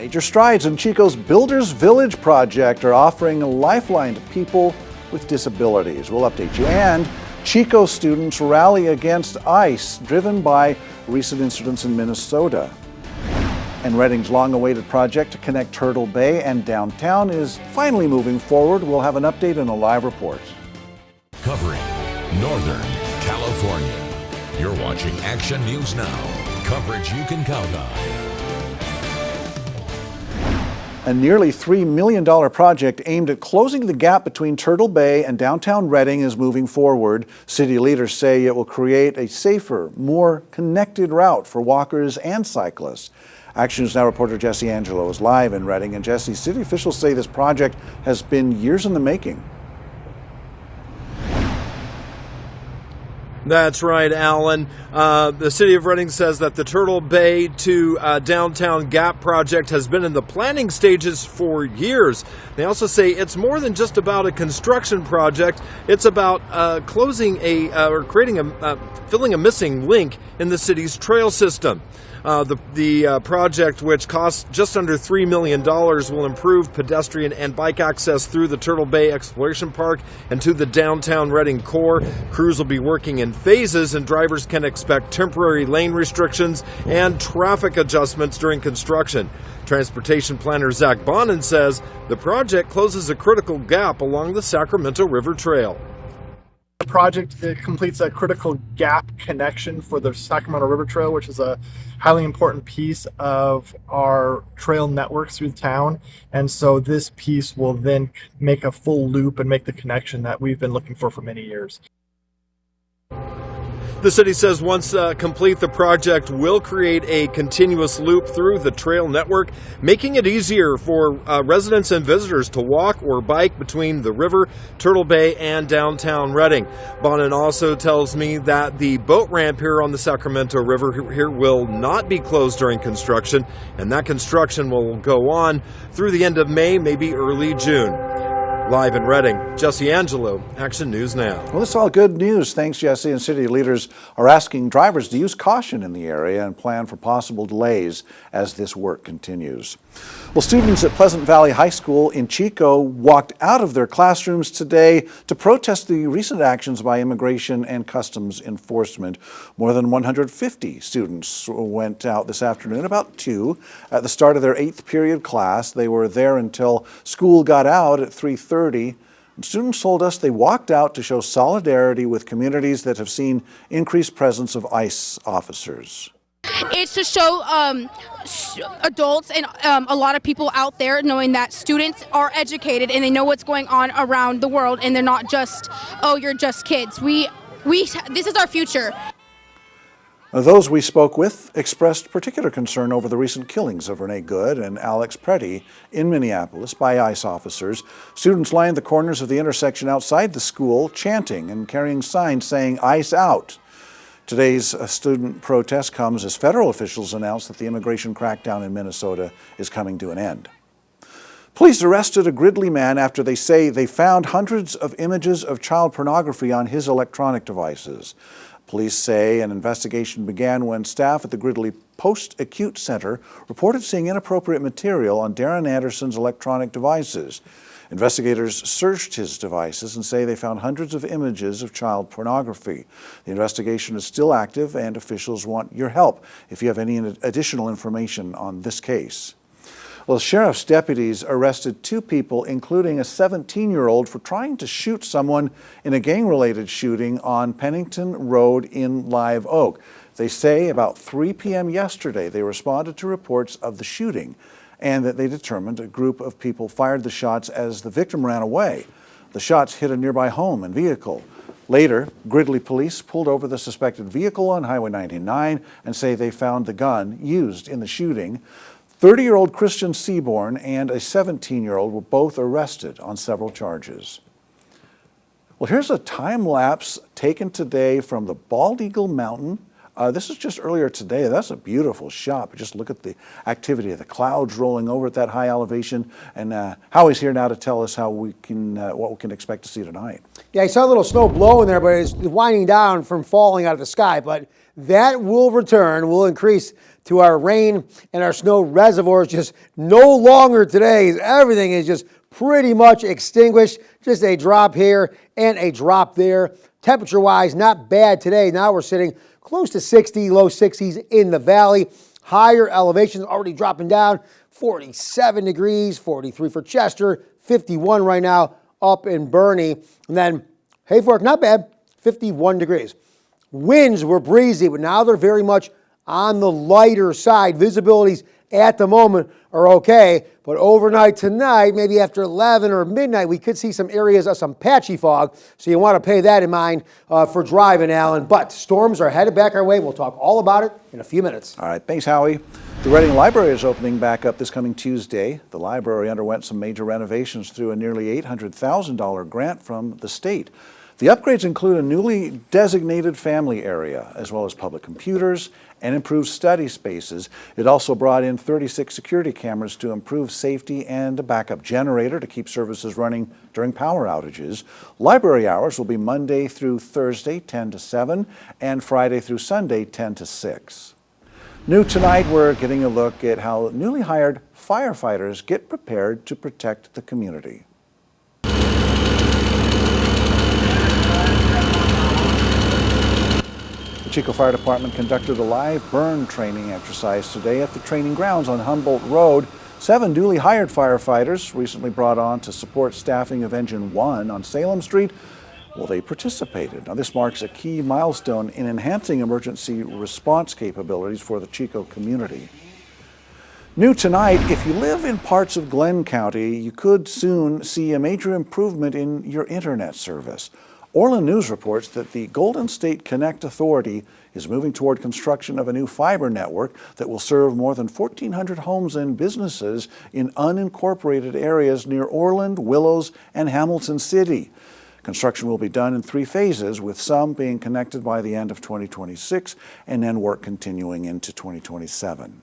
Major strides in Chico's Builders Village project are offering a lifeline to people with disabilities. We'll update you. And Chico students rally against ICE, driven by recent incidents in Minnesota. And Reading's long-awaited project to connect Turtle Bay and downtown is finally moving forward. We'll have an update and a live report. Covering Northern California. You're watching Action News Now. Coverage you can count on. A nearly $3 million project aimed at closing the gap between Turtle Bay and downtown Reading is moving forward. City leaders say it will create a safer, more connected route for walkers and cyclists. Action News Now reporter Jesse Angelo is live in Reading. And Jesse, city officials say this project has been years in the making. That's right, Alan. The city of Reading says that the Turtle Bay to downtown Gap project has been in the planning stages for years. They also say it's more than just about a construction project. It's about filling a missing link in the city's trail system. The project, which costs just under $3 million, will improve pedestrian and bike access through the Turtle Bay Exploration Park and to the downtown Reading core. Crews will be working in phases, and drivers can expect temporary lane restrictions and traffic adjustments during construction. Transportation planner Zach Bonin says the project closes a critical gap along the Sacramento River Trail. The project completes a critical gap connection for the Sacramento River Trail, which is a highly important piece of our trail network through town. And so this piece will then make a full loop and make the connection that we've been looking for many years. The city says once complete, the project will create a continuous loop through the trail network, making it easier for residents and visitors to walk or bike between the river, Turtle Bay, and downtown Reading. Bonin also tells me that the boat ramp here on the Sacramento River here will not be closed during construction, and that construction will go on through the end of May, maybe early June. Live in Reading, Jesse Angelo, Action News Now. Well, this is all good news. Thanks, Jesse. And city leaders are asking drivers to use caution in the area and plan for possible delays as this work continues. Well, students at Pleasant Valley High School in Chico walked out of their classrooms today to protest the recent actions by Immigration and Customs Enforcement. More than 150 students went out this afternoon, about 2, at the start of their 8th period class. They were there until school got out at 3:30. Students told us they walked out to show solidarity with communities that have seen increased presence of ICE officers. It's to show adults and a lot of people out there knowing that students are educated and they know what's going on around the world, and they're not just, oh, you're just kids. This is our future. Those we spoke with expressed particular concern over the recent killings of Renee Good and Alex Preddy in Minneapolis by ICE officers. Students lined the corners of the intersection outside the school, chanting and carrying signs saying ICE out. Today's student protest comes as federal officials announced that the immigration crackdown in Minnesota is coming to an end. Police arrested a Gridley man after they say they found hundreds of images of child pornography on his electronic devices. Police say an investigation began when staff at the Gridley Post-Acute Center reported seeing inappropriate material on Darren Anderson's electronic devices. Investigators searched his devices and say they found hundreds of images of child pornography. The investigation is still active, and officials want your help if you have any additional information on this case. Well, sheriff's deputies arrested 2 people, including a 17-year-old, for trying to shoot someone in a gang-related shooting on Pennington Road in Live Oak. They say about 3 p.m. yesterday they responded to reports of the shooting, and that they determined a group of people fired the shots as the victim ran away. The shots hit a nearby home and vehicle. Later, Gridley police pulled over the suspected vehicle on Highway 99 and say they found the gun used in the shooting. 30-year-old Christian Seaborn and a 17-year-old were both arrested on several charges. Well, here's a time lapse taken today from the Bald Eagle Mountain This is just earlier today. That's a beautiful shot. Just look at the activity of the clouds rolling over at that high elevation. And Howie's here now to tell us how we can, what we can expect to see tonight. Yeah, I saw a little snow blowing there, but it's winding down from falling out of the sky. But that will return, will increase to our rain and our snow reservoirs just no longer today. Everything is just pretty much extinguished. Just a drop here and a drop there. Temperature-wise, not bad today. Now we're sitting close to 60, low 60s in the valley. Higher elevations already dropping down. 47 degrees, 43 for Chester, 51 right now up in Bernie. And then Hayfork, not bad, 51 degrees. Winds were breezy, but now they're very much on the lighter side. Visibilities at the moment are okay, but overnight tonight, maybe after 11 or midnight, we could see some areas of some patchy fog, so you want to pay that in mind for driving, Alan. But storms are headed back our way. We'll talk all about it in a few minutes. All right, thanks, Howie. The Reading Library is opening back up this coming Tuesday. The library underwent some major renovations through a nearly $800,000 grant from the state. The upgrades include a newly designated family area, as well as public computers and improved study spaces. It also brought in 36 security cameras to improve safety and a backup generator to keep services running during power outages. Library hours will be Monday through Thursday, 10 to 7, and Friday through Sunday, 10 to 6. New tonight, we're getting a look at how newly hired firefighters get prepared to protect the community. The Chico Fire Department conducted a live burn training exercise today at the training grounds on Humboldt Road. 7 newly hired firefighters, recently brought on to support staffing of Engine 1 on Salem Street, well, they participated. Now, this marks a key milestone in enhancing emergency response capabilities for the Chico community. New tonight, if you live in parts of Glenn County, you could soon see a major improvement in your internet service. Orland News reports that the Golden State Connect Authority is moving toward construction of a new fiber network that will serve more than 1,400 homes and businesses in unincorporated areas near Orland, Willows, and Hamilton City. Construction will be done in 3 phases, with some being connected by the end of 2026 and then work continuing into 2027.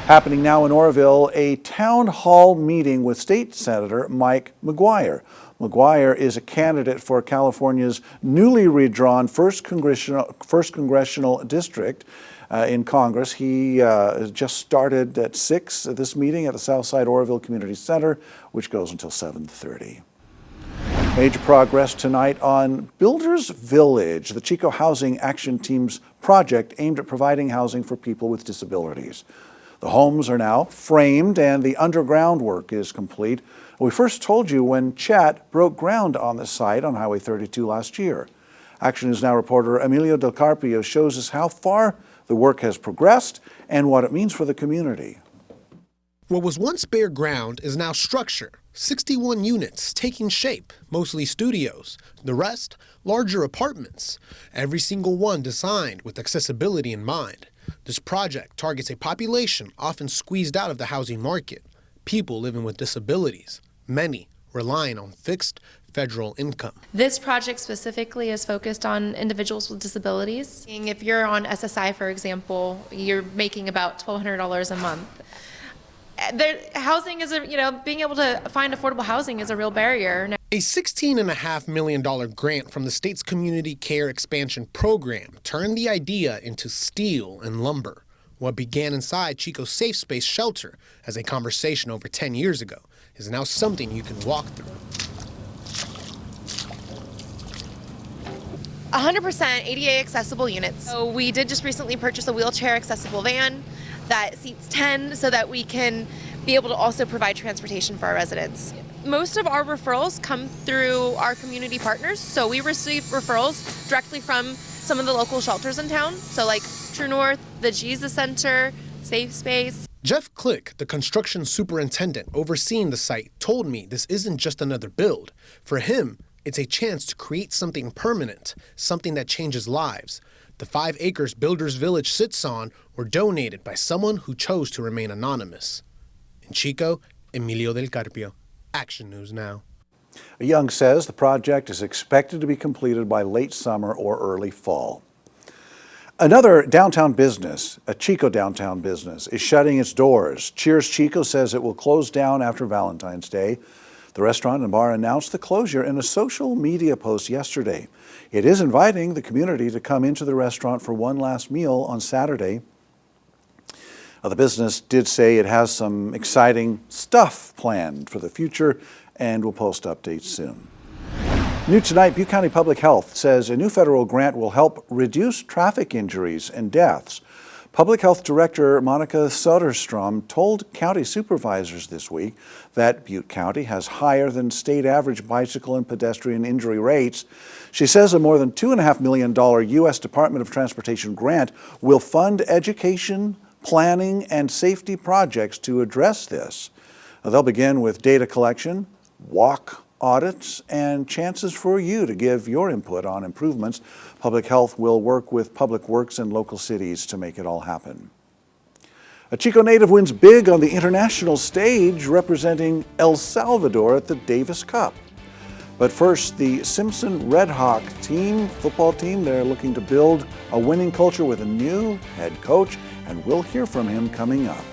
Happening now in Oroville, a town hall meeting with State Senator Mike McGuire. McGuire is a candidate for California's newly redrawn first congressional district in Congress. He just started at 6 at this meeting at the Southside Oroville Community Center, which goes until 7:30. Major progress tonight on Builders Village, the Chico Housing Action Team's project aimed at providing housing for people with disabilities. The homes are now framed and the underground work is complete. We first told you when Chat broke ground on the site on Highway 32 last year. Action News Now reporter Emilio Del Carpio shows us how far the work has progressed and what it means for the community. What was once bare ground is now structure. 61 units taking shape, mostly studios. The rest, larger apartments. Every single one designed with accessibility in mind. This project targets a population often squeezed out of the housing market. People living with disabilities, many relying on fixed federal income. This project specifically is focused on individuals with disabilities. If you're on SSI, for example, you're making about $1,200 a month. Housing is being able to find affordable housing is a real barrier. A $16.5 million grant from the state's Community Care Expansion Program turned the idea into steel and lumber. What began inside Chico's Safe Space shelter as a conversation over 10 years ago is now something you can walk through. 100% ADA accessible units. So we did just recently purchase a wheelchair accessible van that seats 10 so that we can be able to also provide transportation for our residents. Most of our referrals come through our community partners, so we receive referrals directly from some of the local shelters in town, so like True North, the Jesus Center, Safe Space. Jeff Click, the construction superintendent overseeing the site, told me this isn't just another build. For him, it's a chance to create something permanent, something that changes lives. The 5 acres Builders Village sits on were donated by someone who chose to remain anonymous. In Chico, Emilio Del Carpio, Action News Now. Young says the project is expected to be completed by late summer or early fall. Another downtown business, a Chico downtown business, is shutting its doors. Cheers Chico says it will close down after Valentine's Day. The restaurant and bar announced the closure in a social media post yesterday. It is inviting the community to come into the restaurant for one last meal on Saturday. The business did say it has some exciting stuff planned for the future and will post updates soon. New tonight, Butte County Public Health says a new federal grant will help reduce traffic injuries and deaths. Public Health Director Monica Soderstrom told county supervisors this week that Butte County has higher than state average bicycle and pedestrian injury rates. She says a more than $2.5 million U.S. Department of Transportation grant will fund education, planning, and safety projects to address this. They'll begin with data collection, walk audits, and chances for you to give your input on improvements. Public Health will work with Public Works and local cities to make it all happen. A Chico native wins big on the international stage, representing El Salvador at the Davis Cup. But first, the Simpson Red Hawk football team, they're looking to build a winning culture with a new head coach, and we'll hear from him coming up.